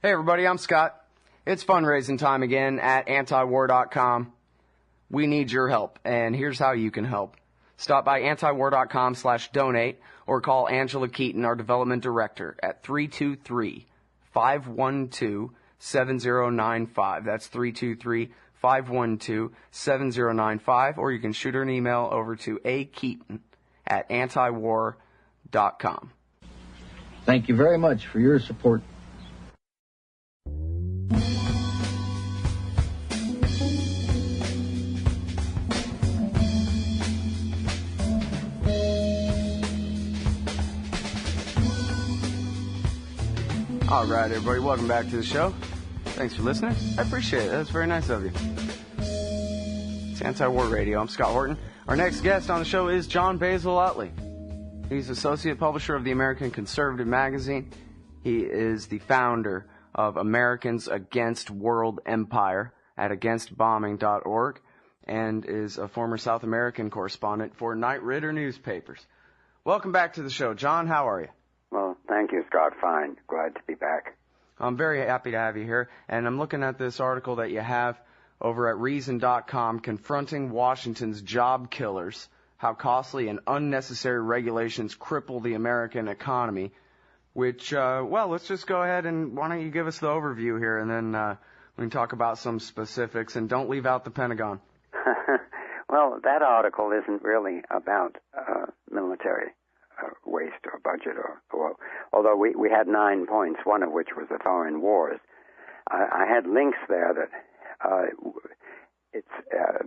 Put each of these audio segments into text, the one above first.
Hey everybody, I'm Scott. It's fundraising time again at antiwar.com. We need your help, and here's how you can help. Stop by antiwar.com/donate or call Angela Keaton, our development director, at 323-512-7095. That's 323-512-7095, or you can shoot her an email over to akeaton@antiwar.com. Thank you very much for your support. All right, everybody, welcome back to the show. Thanks for listening. I appreciate it. That's very nice of you. It's Anti-War Radio. I'm Scott Horton. Our next guest on the show is Jon Basil Utley. He's associate publisher of the American Conservative magazine. He is the founder of Americans Against World Empire at againstbombing.org and is a former South American correspondent for Knight Ridder newspapers. Welcome back to the show. Jon, how are you? Well, thank you, Scott. Fine. Glad to be back. I'm very happy to have you here, and I'm looking at this article that you have over at Reason.com, Confronting Washington's Job Killers, How Costly and Unnecessary Regulations Cripple the American Economy, which, let's just go ahead and why don't you give us the overview here, and then we can talk about some specifics, and don't leave out the Pentagon. Well, that article isn't really about military waste or budget, although we had 9 points, one of which was the foreign wars. I had links there that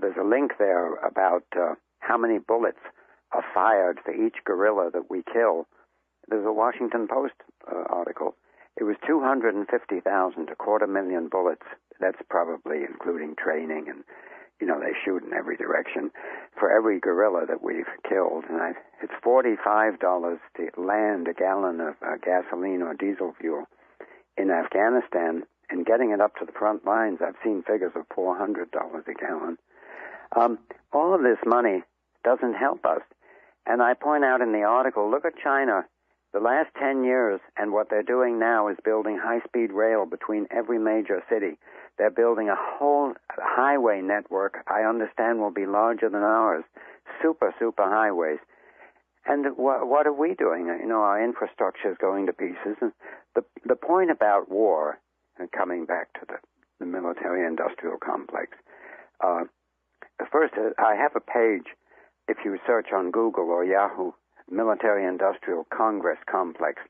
there's a link there about how many bullets are fired for each guerrilla that we kill. There's a Washington Post article. It was 250,000, 250,000 bullets. That's probably including training and, they shoot in every direction for every guerrilla that we've killed. And it's $45 to land a gallon of gasoline or diesel fuel in Afghanistan, and getting it up to the front lines, I've seen figures of $400 a gallon. All of this money doesn't help us. And I point out in the article, look at China. The last 10 years, and what they're doing now is building high-speed rail between every major city. They're building a whole highway network, I understand will be larger than ours, super highways. And what are we doing? Our infrastructure is going to pieces. And the point about war, and coming back to the military-industrial complex, first, I have a page, if you search on Google or Yahoo, Military-Industrial Congress Complex,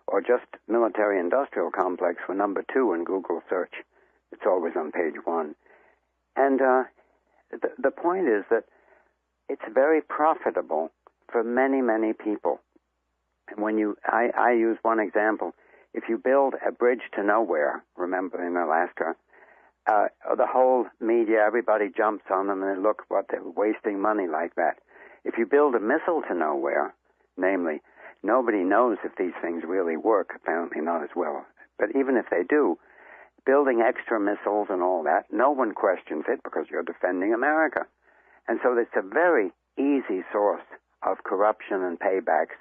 or just Military-Industrial Complex for number 2 in Google search. It's always on page 1. And the point is that it's very profitable for many, many people. And when I use one example. If you build a bridge to nowhere, remember in Alaska, the whole media, everybody jumps on them and they look what they're wasting money like that. If you build a missile to nowhere, namely, nobody knows if these things really work, apparently not as well. But even if they do, building extra missiles and all that, no one questions it because you're defending America. And so it's a very easy source of corruption and paybacks,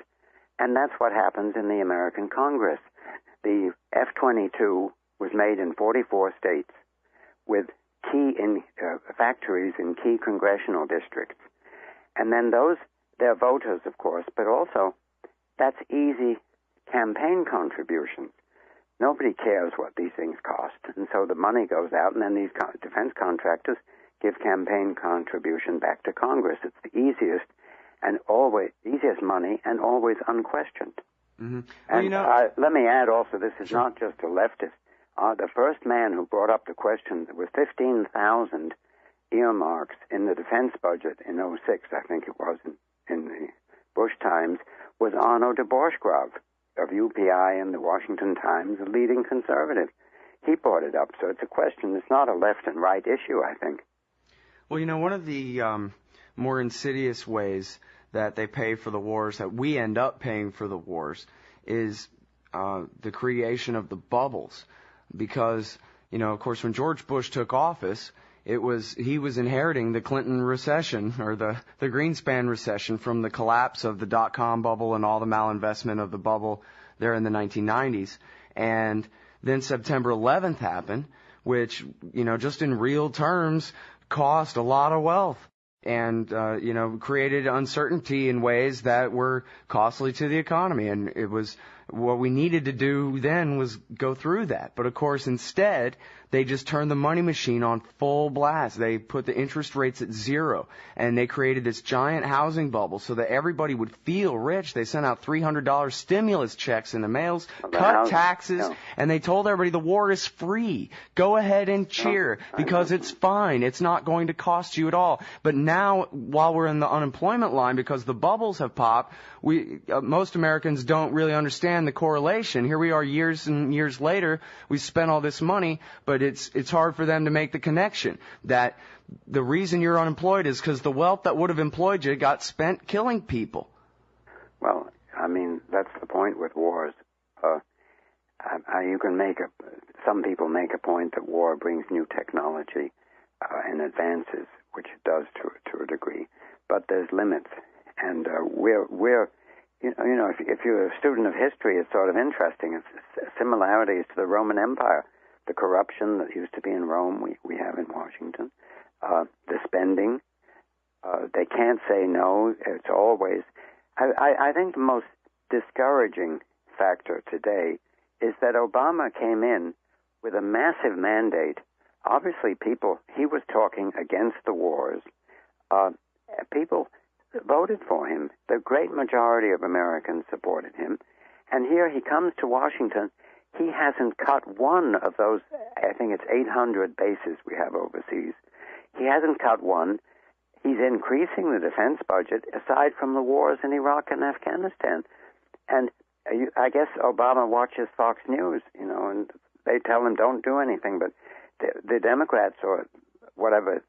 and that's what happens in the American Congress. The F-22 was made in 44 states with factories in key congressional districts. And then they're voters, of course, but also that's easy campaign contributions. Nobody cares what these things cost, and so the money goes out, and then these defense contractors give campaign contribution back to Congress. It's the easiest money and always unquestioned. Mm-hmm. And let me add also, this is not just a leftist. The first man who brought up the question, there was 15,000 earmarks in the defense budget in 2006, I think it was, in the Bush times, was Arno de Borschgrove of UPI and the Washington Times, a leading conservative. He brought it up, so it's a question. It's not a left and right issue, I think. Well, one of the more insidious ways that they pay for the wars, that we end up paying for the wars, is the creation of the bubbles. Because, of course, when George Bush took office, he was inheriting the Clinton recession, or the Greenspan recession, from the collapse of the dot-com bubble and all the malinvestment of the bubble there in the 1990s. And Then September 11th happened, which, just in real terms, cost a lot of wealth and, created uncertainty in ways that were costly to the economy. And it was what we needed to do then was go through that. But of course, instead, they just turned the money machine on full blast. They put the interest rates at zero, and they created this giant housing bubble so that everybody would feel rich. They sent out $300 stimulus checks in the mails, cut taxes, and they told everybody the war is free. Go ahead and cheer because it's fine. It's not going to cost you at all. But now, while we're in the unemployment line because the bubbles have popped, most Americans don't really understand the correlation. Here we are years and years later. We spent all this money, but it's hard for them to make the connection that the reason you're unemployed is because the wealth that would have employed you got spent killing people. Well, I mean, that's the point with wars. Some people make a point that war brings new technology and advances, which it does to a degree, but there's limits. And if you're a student of history, it's sort of interesting. It's similarities to the Roman Empire. The corruption that used to be in Rome, we have in Washington. The spending. They can't say no. It's always... I think the most discouraging factor today is that Obama came in with a massive mandate. Obviously, he was talking against the wars. People voted for him. The great majority of Americans supported him. And here he comes to Washington. He hasn't cut one of those, I think it's 800 bases we have overseas. He hasn't cut one. He's increasing the defense budget aside from the wars in Iraq and Afghanistan. And I guess Obama watches Fox News, and they tell him don't do anything. But the Democrats or whatever,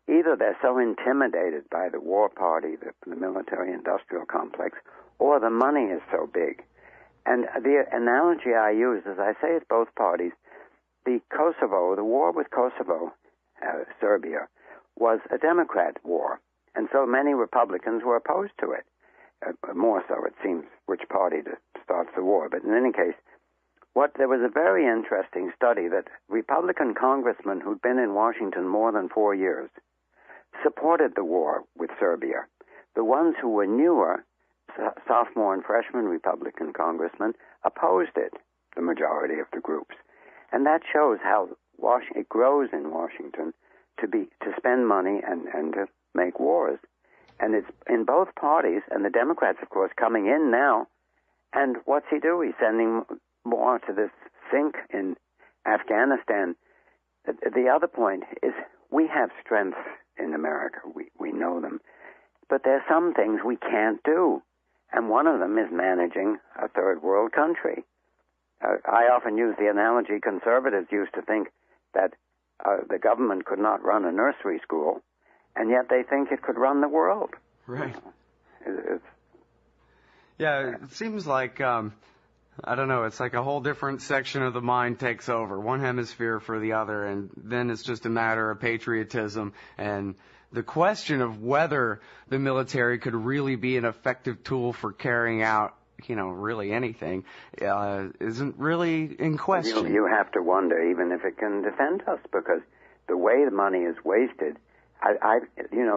either they're so intimidated by the war party, the military-industrial complex, or the money is so big. And the analogy I use, as I say, it's both parties. The war with Kosovo, Serbia, was a Democrat war, and so many Republicans were opposed to it. More so, it seems, which party starts the war. But in any case, there was a very interesting study that Republican congressmen who'd been in Washington more than 4 years supported the war with Serbia. The ones who were newer, sophomore and freshman Republican congressmen, opposed it, the majority of the groups. And that shows how it grows in Washington to spend money and to make wars. And it's in both parties, and the Democrats, of course, coming in now. And what's he do? He's sending more to this sink in Afghanistan. The other point is we have strength in America. We know them. But there's some things we can't do. And one of them is managing a third world country. I often use the analogy conservatives used to think that the government could not run a nursery school, and yet they think it could run the world. Right. It seems like, I don't know, it's like a whole different section of the mind takes over, one hemisphere for the other, and then it's just a matter of patriotism and the question of whether the military could really be an effective tool for carrying out, really anything, isn't really in question. You have to wonder even if it can defend us, because the way the money is wasted,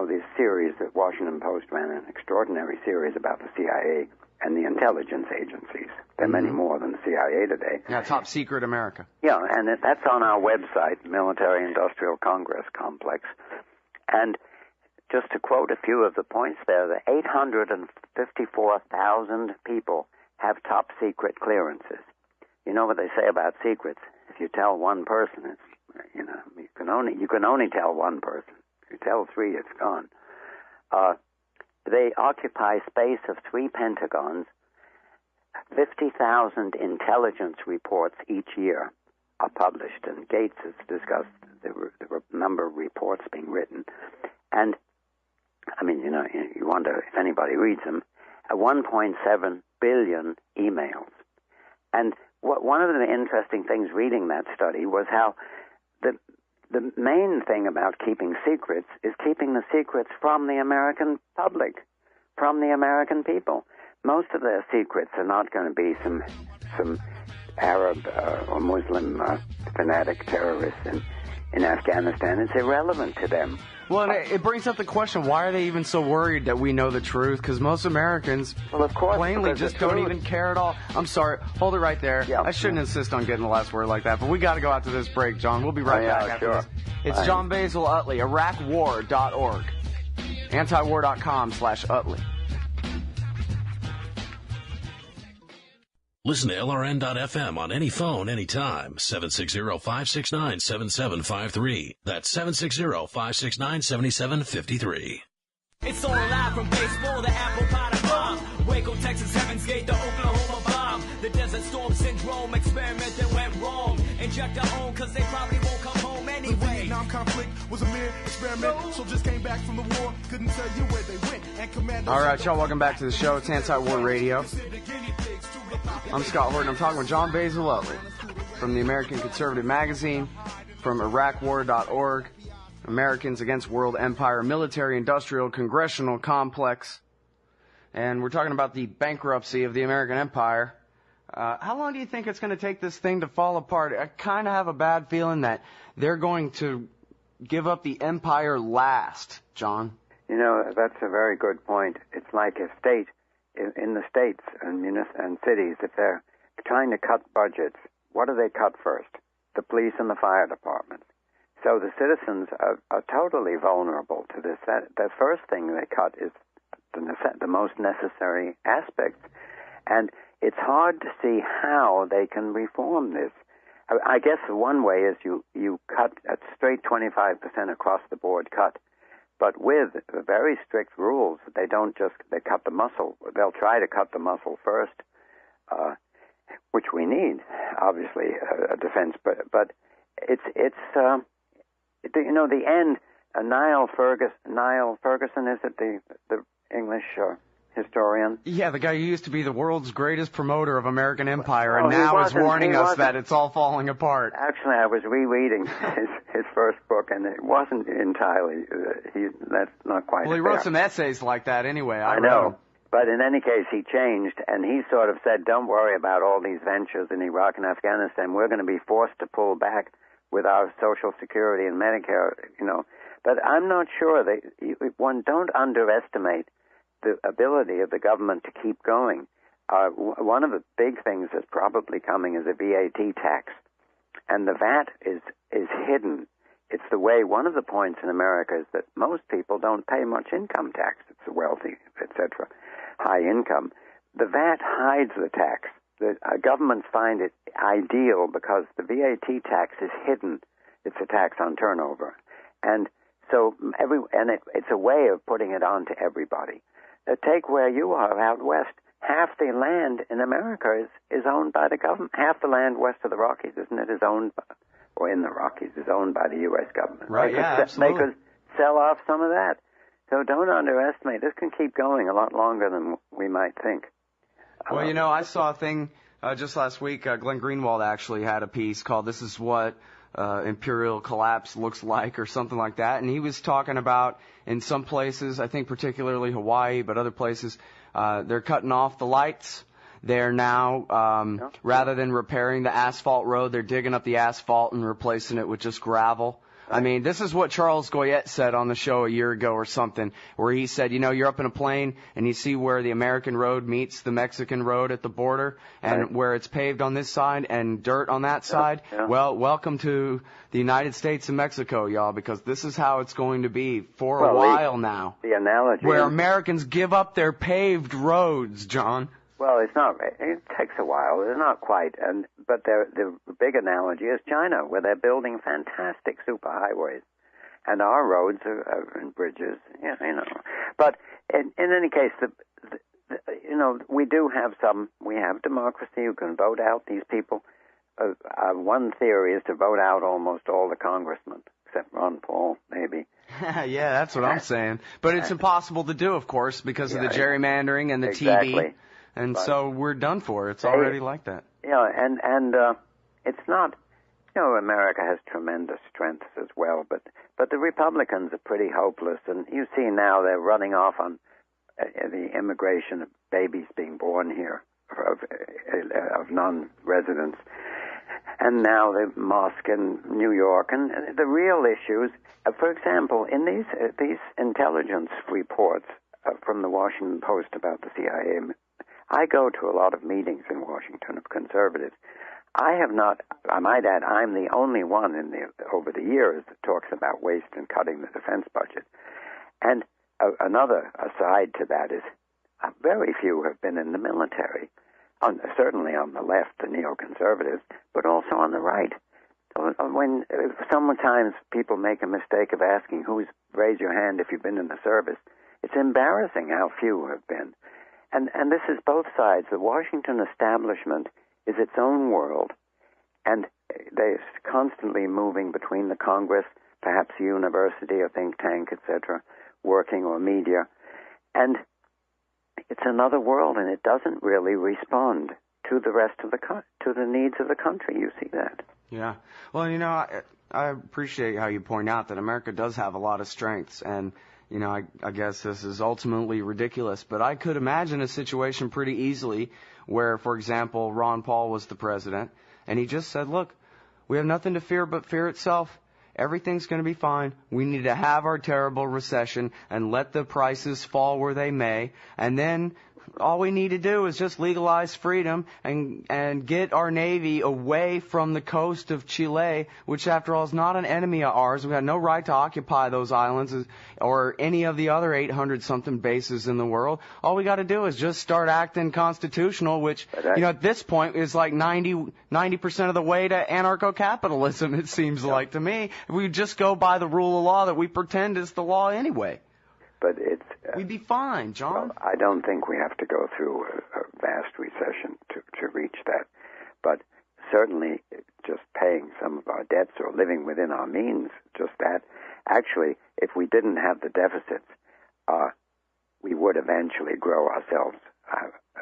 this series that Washington Post ran, an extraordinary series about the CIA and the intelligence agencies. There are many more than the CIA today. Yeah, Top Secret America. Yeah, and that's on our website, Military Industrial Congress Complex. And just to quote a few of the points there, the 854,000 people have top secret clearances. You know what they say about secrets? If you tell one person, it's, you can only tell one person. If you tell three, it's gone. They occupy space of 3 Pentagons. 50,000 intelligence reports each year are published, and Gates has discussed the number of reports being written. And, you wonder if anybody reads them. 1.7 billion emails. And one of the interesting things reading that study was how the main thing about keeping secrets is keeping the secrets from the American public, from the American people. Most of their secrets are not going to be some Arab or Muslim fanatic terrorists in Afghanistan. It's irrelevant to them. Well, and it brings up the question, why are they even so worried that we know the truth? Because most Americans plainly just don't even care at all. I'm sorry. Hold it right there. Yeah. I shouldn't insist on getting the last word like that, but we got to go out to this break, John. We'll be right back after this. It's Jon Basil Utley, IraqWar.org, antiwar.com/Utley. Listen to LRN.FM on any phone, anytime. 760-569-7753. That's 760-569-7753. It's all live from baseball to apple pie to bomb. Waco, Texas, Heaven's Gate to Oklahoma bomb. The Desert Storm Syndrome experiment that went wrong. Inject our own cause they probably won't come home anyway. The Vietnam conflict was a mere experiment. So just came back from the war, couldn't tell you where they went. And commandos. All right, y'all, welcome back to the show. It's Anti-War Radio. I'm Scott Horton. I'm talking with Jon Basil Utley from the American Conservative Magazine, from IraqWar.org, Americans Against World Empire, Military Industrial Congressional Complex. And we're talking about the bankruptcy of the American Empire. How long do you think it's going to take this thing to fall apart? I kind of have a bad feeling that they're going to give up the empire last, John. You know, that's a very good point. It's like a state in the states and cities, if they're trying to cut budgets, what do they cut first? The police and the fire departments. So the citizens are totally vulnerable to this. The first thing they cut is the most necessary aspects. And it's hard to see how they can reform this. I guess one way is you cut a straight 25% across the board cut. But with very strict rules, they cut the muscle. They'll try to cut the muscle first, which we need, obviously, a defense. But it's the end. Niall Ferguson, is it the English historian? Yeah, the guy who used to be the world's greatest promoter of American empire, and now is warning us that it's all falling apart. Actually, I was rereading his first book, and it wasn't entirely. That's not quite. Well, he wrote some essays like that anyway. I know. But in any case, he changed, and he sort of said, don't worry about all these ventures in Iraq and Afghanistan. We're going to be forced to pull back with our Social Security and Medicare, But I'm not sure. One don't underestimate the ability of the government to keep going. One of the big things that's probably coming is a VAT tax. And the VAT is hidden. It's the way, one of the points in America is that most people don't pay much income tax. It's the wealthy, etc., high income. The VAT hides the tax. The governments find it ideal because the VAT tax is hidden. It's a tax on turnover. And so it's a way of putting it on to everybody. Take where you are out west. Half the land in America is owned by the government. Half the land west of the Rockies, isn't it, is owned by, or in the Rockies, is owned by the U.S. government. Right, absolutely. They could sell off some of that. So don't underestimate. This can keep going a lot longer than we might think. Well, I saw a thing just last week. Glenn Greenwald actually had a piece called "This Is What Imperial Collapse Looks Like" or something like that. And he was talking about in some places, I think particularly Hawaii, but other places, they're cutting off the lights. They're now, rather than repairing the asphalt road, they're digging up the asphalt and replacing it with just gravel. I mean, this is what Charles Goyette said on the show a year ago or something, where he said, you're up in a plane and you see where the American road meets the Mexican road at the border and where it's paved on this side and dirt on that side. Yeah. Well, welcome to the United States and Mexico, y'all, because this is how it's going to be for a while now. The analogy. Where Americans give up their paved roads, John. Well, it's not. It takes a while. It's not quite. But the big analogy is China, where they're building fantastic superhighways, and our roads and bridges. But in any case, we do have we have democracy. You can vote out these people. One theory is to vote out almost all the congressmen, except Ron Paul, maybe. Yeah, that's what I'm saying. But it's impossible to do, of course, because of the gerrymandering and the TV. And so we're done for. It's already like that. And it's not, America has tremendous strengths as well, but the Republicans are pretty hopeless. And you see now they're running off on the immigration of babies being born here of non-residents. And now the mosque in New York, and the real issues. For example, in these intelligence reports from the Washington Post about the CIA, I go to a lot of meetings in Washington of conservatives. I have not. I might add, I'm the only one over the years that talks about waste and cutting the defense budget. And another aside to that is, very few have been in the military. Certainly on the left, the neoconservatives, but also on the right. When sometimes people make a mistake of asking raise your hand if you've been in the service, it's embarrassing how few have been. And this is both sides. The Washington establishment is its own world, and they're constantly moving between the Congress, perhaps a university, a think tank, etc., working, or media, and it's another world, and it doesn't really respond to the rest of to the needs of the country. You see that? Yeah. Well, I appreciate how you point out that America does have a lot of strengths, and I guess this is ultimately ridiculous, but I could imagine a situation pretty easily where, for example, Ron Paul was the president, and he just said, look, we have nothing to fear but fear itself. Everything's going to be fine. We need to have our terrible recession and let the prices fall where they may. And then all we need to do is just legalize freedom and get our Navy away from the coast of Chile, which, after all, is not an enemy of ours. We have no right to occupy those islands or any of the other 800-something bases in the world. All we got to do is just start acting constitutional, which, at this point is like 90% of the way to anarcho-capitalism, it seems like to me. If we just go by the rule of law that we pretend is the law anyway. But we'd be fine, John. Well, I don't think we have to go through a vast recession to reach that. But certainly just paying some of our debts or living within our means, just that. Actually, if we didn't have the deficits, we would eventually grow ourselves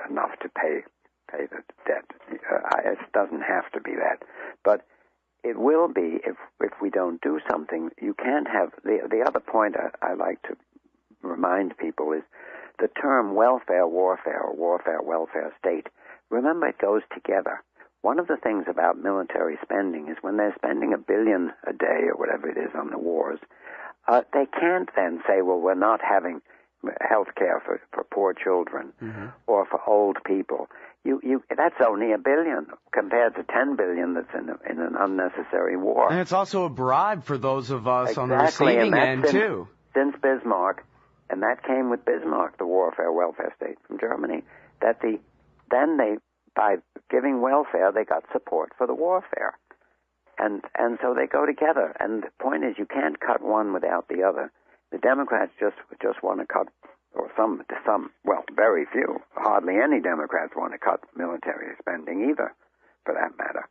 enough to pay the debt. It doesn't have to be that. But it will be if we don't do something. You can't have... The other point I like to remind people is the term welfare warfare or warfare welfare state. Remember, it goes together. One of the things about military spending is when they're spending $1 billion a day or whatever it is on the wars, they can't then say, well, we're not having health care for poor children or for old people. That's only $1 billion compared to $10 billion that's in an unnecessary war. And it's also a bribe for those of us on the receiving end, too. Since Bismarck, and that came with Bismarck, the warfare welfare state from Germany, by giving welfare, they got support for the warfare. And so they go together. And the point is, you can't cut one without the other. The Democrats just want to cut, or some, well, very few, hardly any Democrats want to cut military spending either, for that matter.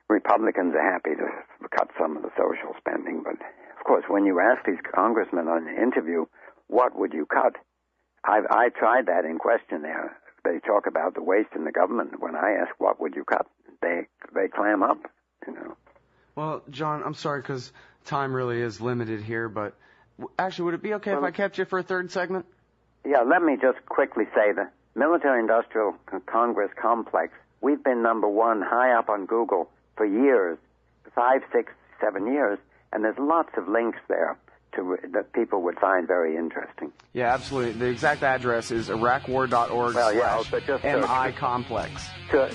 Republicans are happy to cut some of the social spending, but of course, when you ask these congressmen on an interview, what would you cut? I tried that in questionnaire. They talk about the waste in the government. When I ask what would you cut, they clam up, Well, John, I'm sorry because time really is limited here, but actually, would it be okay if I kept you for a third segment? Yeah, let me just quickly say the Military-Industrial Congress Complex, we've been number one high up on Google for years, 5, 6, 7 years, and there's lots of links there that people would find very interesting. Yeah, absolutely. The exact address is iraqwar.org/MI complex. Or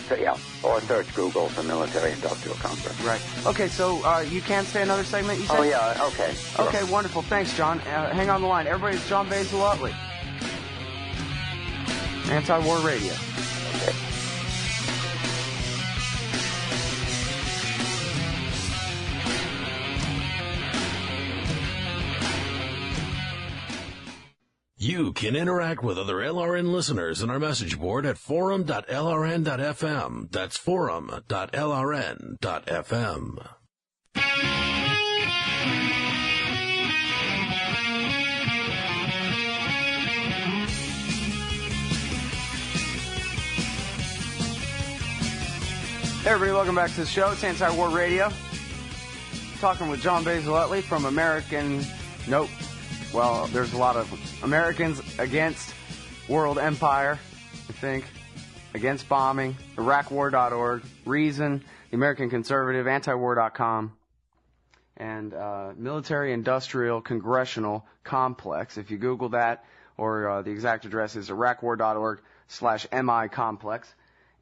search Google for Military-Industrial Complex. Right. Okay, so you can say another segment, you said? Oh, yeah, okay. Sure. Okay, wonderful. Thanks, John. Hang on the line. Everybody, it's Jon Basil Utley. Anti-War Radio. Okay. You can interact with other LRN listeners in our message board at forum.lrn.fm. That's forum.lrn.fm. Hey everybody, welcome back to the show. It's Anti-War Radio. Talking with Jon Basil Utley from Well, there's a lot of Americans Against World Empire, I think. Against Bombing, IraqWar.org, Reason, the American Conservative, Antiwar.com, and Military Industrial Congressional Complex. If you Google that, or the exact address is IraqWar.org/MI Complex.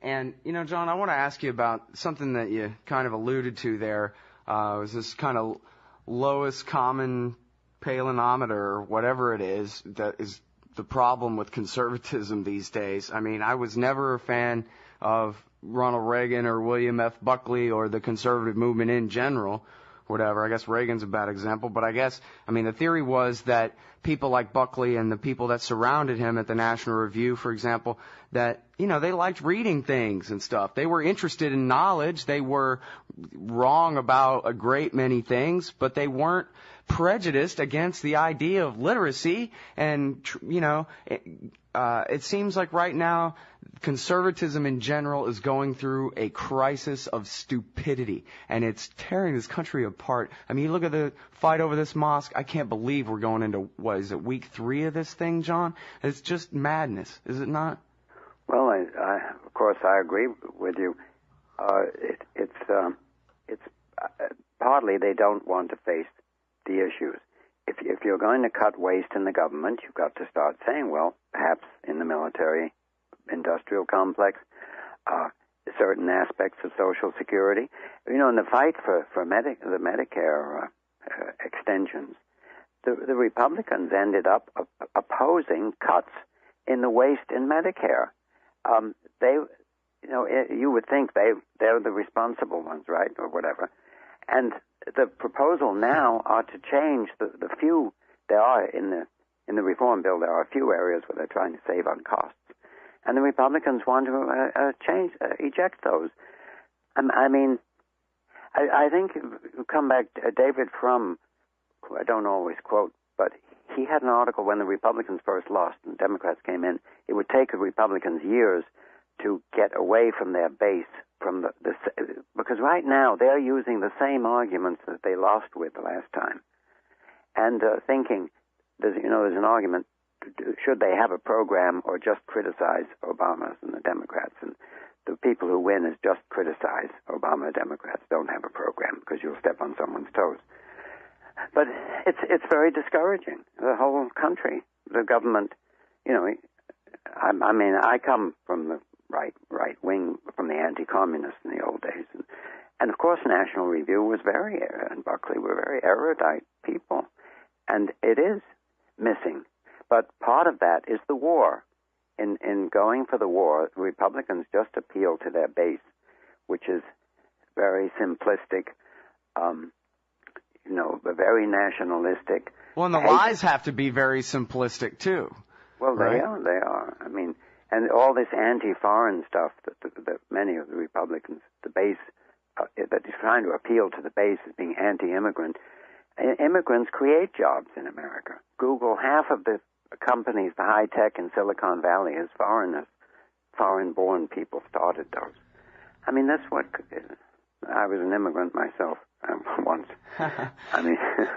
And, you know, John, I want to ask you about something that you kind of alluded to there. Was this kind of lowest common palinometer, or whatever it is, that is the problem with conservatism these days. I mean, I was never a fan of Ronald Reagan or William F. Buckley or the conservative movement in general, whatever. I guess Reagan's a bad example, but the theory was that people like Buckley and the people that surrounded him at the National Review, for example, that, you know, they liked reading things and stuff. They were interested in knowledge. They were wrong about a great many things, but they weren't prejudiced against the idea of literacy. And, you know, it seems like right now conservatism in general is going through a crisis of stupidity, and it's tearing this country apart. I mean, you look at the fight over this mosque. I can't believe we're going into, what is it, week 3 of this thing, John? It's just madness, is it not? Well, of course, I agree with you. It's partly they don't want to face the issues. If you're going to cut waste in the government, you've got to start saying, well, perhaps in the military industrial complex, certain aspects of Social Security. You know, in the fight for the Medicare extensions, the Republicans ended up opposing cuts in the waste in Medicare. You would think they're the responsible ones, right, or whatever. And the proposal now are to change the few there are in the reform bill. There are a few areas where they're trying to save on costs, and the Republicans want to eject those. I think you come back to David Frum, who I don't always quote, but he had an article when the Republicans first lost and Democrats came in. It would take the Republicans years to get away from their base, from because right now they're using the same arguments that they lost with the last time, and thinking there's an argument: should they have a program or just criticize Obama and the Democrats? And the people who win is just criticize Obama. Democrats don't have a program because you'll step on someone's toes. But it's very discouraging. The whole country, the government, I come from the right wing, from the anti-communists in the old days, and of course National Review was and Buckley were very erudite people, and it is missing. But part of that is the war. In going for the war, the Republicans just appeal to their base, which is very simplistic, very nationalistic. Well, and the lies have to be very simplistic too. Well, right? They are. I mean, and all this anti-foreign stuff that many of the Republicans, the base, that is trying to appeal to the base as being anti-immigrant. Immigrants create jobs in America. Google, half of the companies, the high tech in Silicon Valley, is foreign-born people started those. I mean, that's what. I was an immigrant myself once.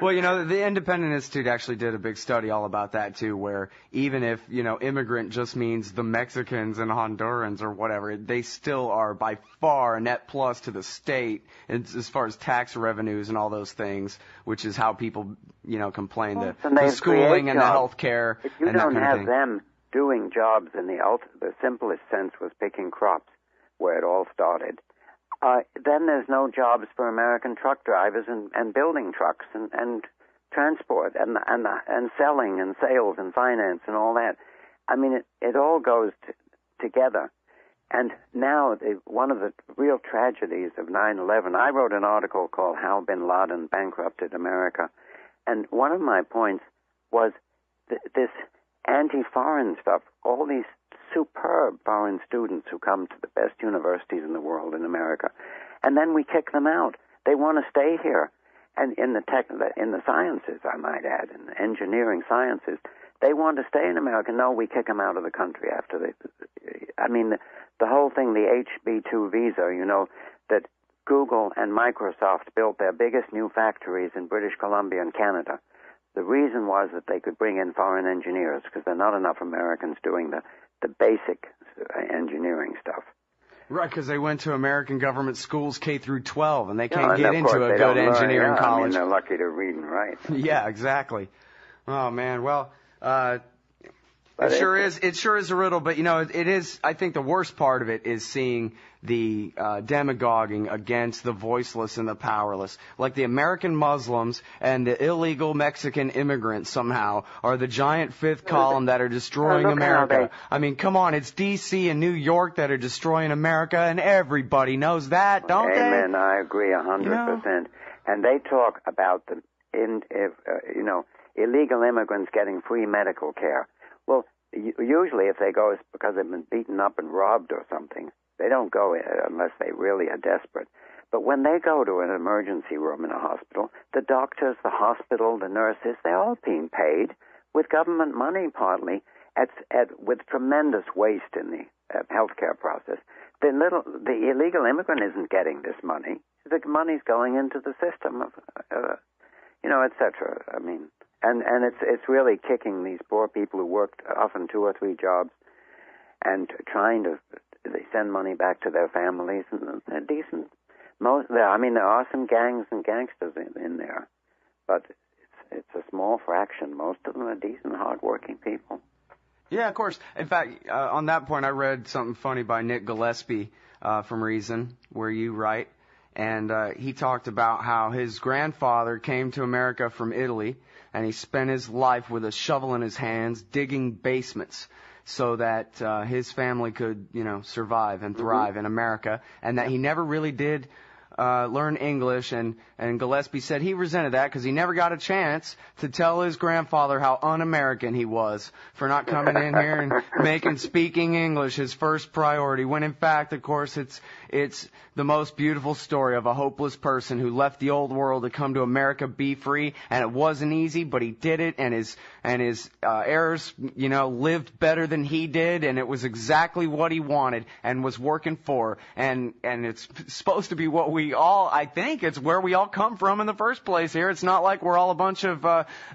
Well, the Independent Institute actually did a big study all about that too, where even if, immigrant just means the Mexicans and Hondurans or whatever, they still are by far a net plus to the state as far as tax revenues and all those things, which is how people, complain, the schooling and the health care. If you don't have them doing jobs in the simplest sense was picking crops, where it all started, then there's no jobs for American truck drivers and building trucks and transport and selling and sales and finance and all that. I mean, it all goes together. And now one of the real tragedies of 9/11, I wrote an article called How Bin Laden Bankrupted America. And one of my points was this anti-foreign stuff, all these superb foreign students who come to the best universities in the world in America, and then we kick them out. They want to stay here, and in the sciences, I might add, in the engineering sciences, they want to stay in America. No, we kick them out of the country after they. I mean, the whole thing, the HB2 visa, that Google and Microsoft built their biggest new factories in British Columbia and Canada. The reason was that they could bring in foreign engineers because there are not enough Americans doing the the basic engineering stuff. Right, because they went to American government schools K through 12, and they Yeah, can't and get of into course a they good don't learn, engineering yeah, college. I mean, they're lucky to read and write. Yeah, exactly. Oh man, well, But it sure is a riddle, but you know, it is, I think the worst part of it is seeing the demagoguing against the voiceless and the powerless. Like the American Muslims and the illegal Mexican immigrants somehow are the giant fifth column that are destroying America. I mean, come on, it's D.C. and New York that are destroying America, and everybody knows that, don't they? Amen, I agree 100%. You know? And they talk about the, illegal immigrants getting free medical care. Well, usually if they go, it's because they've been beaten up and robbed or something. They don't go unless they really are desperate. But when they go to an emergency room in a hospital, the doctors, the hospital, the nurses, they're all being paid with government money partly, with tremendous waste in the healthcare process. The illegal immigrant isn't getting this money. The money's going into the system of, et cetera. I mean, and it's really kicking these poor people who worked often 2 or 3 jobs and they send money back to their families, and they're decent. There are some gangs and gangsters in there, but it's a small fraction. Most of them are decent, hard-working people. Yeah, of course. In fact, on that point, I read something funny by Nick Gillespie from Reason, where you write, and he talked about how his grandfather came to America from Italy, and he spent his life with a shovel in his hands digging basements so that his family could, survive and thrive in America, and that he never really did learn English, and Gillespie said he resented that because he never got a chance to tell his grandfather how un-American he was for not coming in here and making speaking English his first priority, when in fact, of course, it's the most beautiful story of a hopeless person who left the old world to come to America, be free, and it wasn't easy, but he did it, and his heirs, lived better than he did, and it was exactly what he wanted and was working for, and it's supposed to be what we all, I think it's where we all come from in the first place here. It's not like we're all a bunch of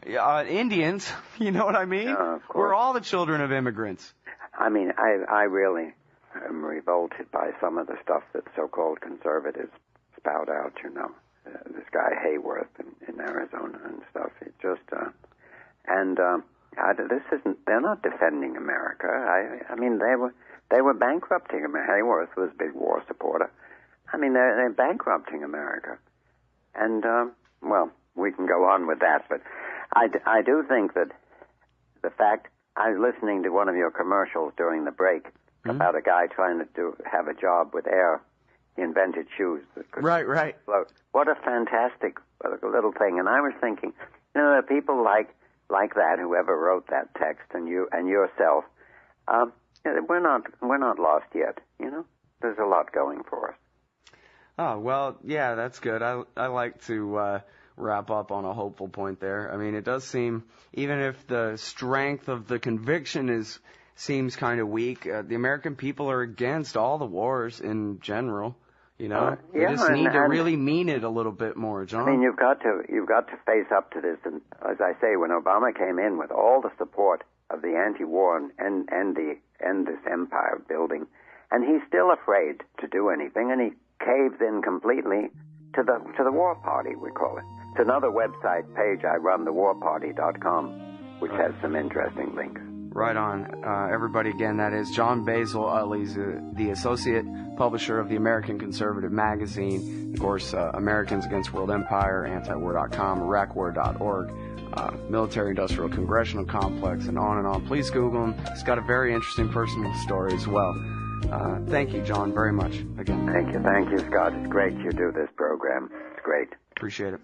Indians, you know what I mean? Of course. We're all the children of immigrants. I mean, I really am revolted by some of the stuff that so-called conservatives spout out, this guy Hayworth in Arizona and stuff. It just, they're not defending America. I mean, they were bankrupting America. Hayworth was a big war supporter. I mean, they're bankrupting America. And, we can go on with that, but I do think that the fact, I was listening to one of your commercials during the break about a guy trying to have a job with air. He invented shoes that could float. What a fantastic little thing. And I was thinking, there are people like that, whoever wrote that text, and you and yourself. We're not lost yet, There's a lot going for us. Oh, well, yeah, that's good. I like to wrap up on a hopeful point there. I mean, it does seem, even if the strength of the conviction seems kind of weak, the American people are against all the wars in general. We just need to really mean it a little bit more, John. I mean, you've got to face up to this. And as I say, when Obama came in with all the support of the anti-war and this empire building, and he's still afraid to do anything, and he caves in completely to the War Party, we call it. It's another website page I run, thewarparty.com, which has some interesting links. Right on. Everybody, again, that is Jon Basil Utley, the associate publisher of the American Conservative magazine. Of course, Americans Against World Empire, antiwar.com, iraqwar.org, military-industrial congressional complex, and on. Please Google him. He's got a very interesting personal story as well. Thank you, John, very much again. Thank you, Scott. It's great you do this program. It's great. Appreciate it.